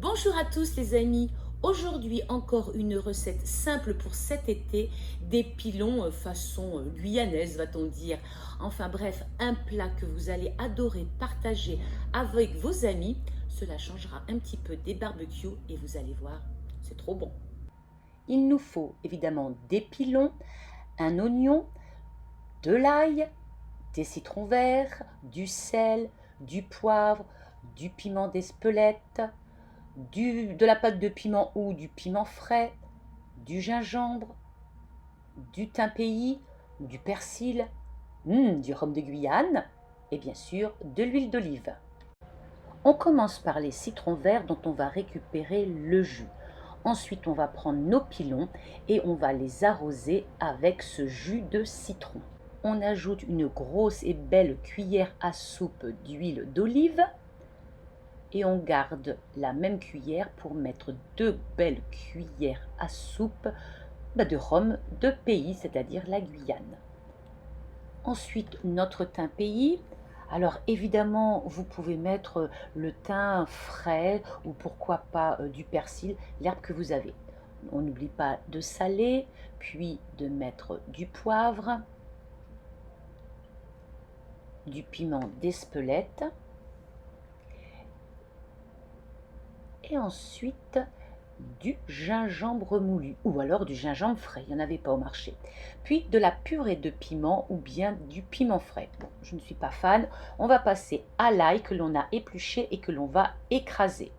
Bonjour à tous les amis, aujourd'hui encore une recette simple pour cet été, des pilons façon guyanaise va-t-on dire. Enfin bref, un plat que vous allez adorer partager avec vos amis, cela changera un petit peu des barbecues et vous allez voir, c'est trop bon. Il nous faut évidemment des pilons, un oignon, de l'ail, des citrons verts, du sel, du poivre, du piment d'Espelette, de la pâte de piment ou du piment frais, du gingembre, du thym pays, du persil, du rhum de Guyane et bien sûr de l'huile d'olive. On commence par les citrons verts dont on va récupérer le jus. Ensuite, on va prendre nos pilons et on va les arroser avec ce jus de citron. On ajoute une grosse et belle cuillère à soupe d'huile d'olive. Et on garde la même cuillère pour mettre 2 belles cuillères à soupe de rhum de pays, c'est-à-dire la Guyane. Ensuite, notre thym pays. Alors évidemment, vous pouvez mettre le thym frais ou pourquoi pas du persil, l'herbe que vous avez. On n'oublie pas de saler, puis de mettre du poivre, du piment d'Espelette. Et ensuite du gingembre moulu ou alors du gingembre frais, il n'y en avait pas au marché. Puis de la purée de piment ou bien du piment frais. Bon, je ne suis pas fan. On va passer à l'ail que l'on a épluché et que l'on va écraser.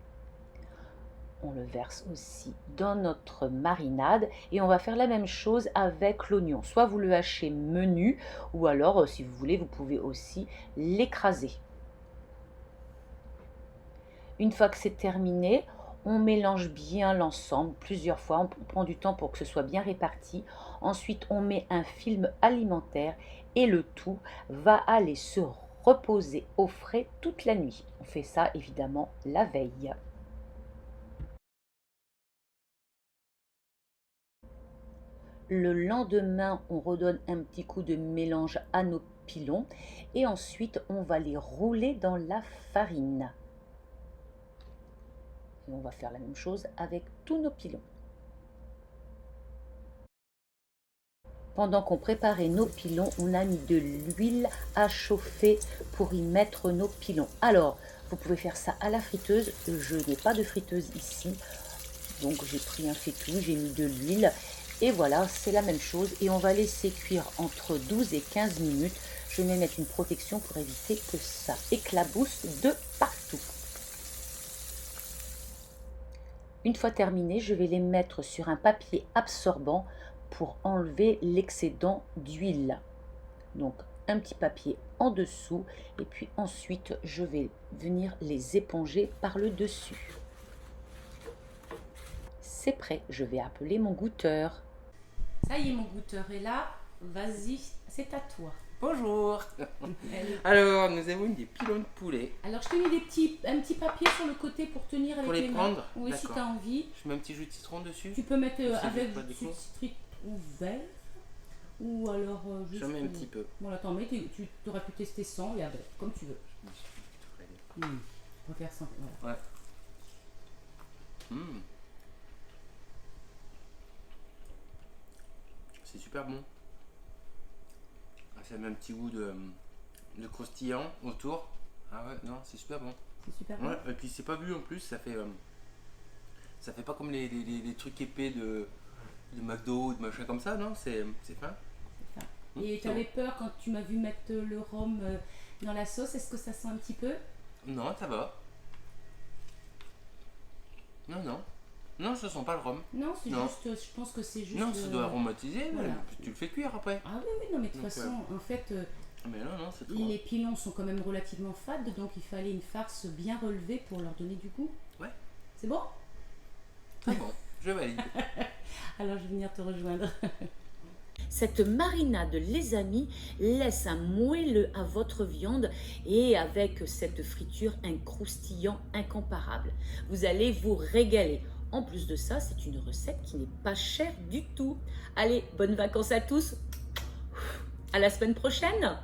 On le verse aussi dans notre marinade et on va faire la même chose avec l'oignon. Soit vous le hachez menu ou alors si vous voulez vous pouvez aussi l'écraser. Une fois que c'est terminé, on mélange bien l'ensemble plusieurs fois. On prend du temps pour que ce soit bien réparti. Ensuite, on met un film alimentaire et le tout va aller se reposer au frais toute la nuit. On fait ça évidemment la veille. Le lendemain, on redonne un petit coup de mélange à nos pilons et ensuite, on va les rouler dans la farine. Et on va faire la même chose avec tous nos pilons. Pendant qu'on préparait nos pilons, on a mis de l'huile à chauffer pour y mettre nos pilons. Alors, vous pouvez faire ça à la friteuse. Je n'ai pas de friteuse ici. Donc, j'ai pris un faitout, j'ai mis de l'huile. Et voilà, c'est la même chose. Et on va laisser cuire entre 12 et 15 minutes. Je vais mettre une protection pour éviter que ça éclabousse de partout. Une fois terminé, je vais les mettre sur un papier absorbant pour enlever l'excédent d'huile. Donc un petit papier en dessous et puis ensuite je vais venir les éponger par le dessus. C'est prêt, je vais appeler mon goûteur. Ça y est, mon goûteur est là. Vas-y, c'est à toi. Bonjour. Alors, nous avons des pilons de poulet. Alors, je t'ai mis un petit papier sur le côté pour tenir avec les mains. Pour les prendre. Oui, si tu as envie. Je mets un petit jus de citron dessus. Tu peux mettre avec du citron vert ou alors juste... J'en mets un petit peu. Bon, là, t'en mets, tu aurais pu tester sans et avec, comme tu veux. On va faire ça. Voilà. Ouais. C'est super bon. Ça met un petit goût de croustillant autour. Ah ouais, non, c'est super bon. C'est super bon. Ouais, et puis c'est pas bu en plus, ça fait pas comme les trucs épais de McDo ou de machin comme ça, non, c'est fin. Et tu avais peur quand tu m'as vu mettre le rhum dans la sauce, est-ce que ça sent un petit peu? Non, ça va. Non. Non, ça sent pas le rhum. Non, c'est juste, je pense que c'est juste... Non, ça doit aromatiser, voilà. Tu le fais cuire après. Ah oui, non, mais de toute façon, en fait, mais non, c'est trop les pilons sont quand même relativement fades, donc il fallait une farce bien relevée pour leur donner du goût. Ouais. C'est bon? C'est bon, je valide. Alors je vais venir te rejoindre. Cette marinade, les amis, laisse un moelleux à votre viande et avec cette friture, un croustillant incomparable. Vous allez vous régaler. En plus de ça, c'est une recette qui n'est pas chère du tout. Allez, bonnes vacances à tous. À la semaine prochaine.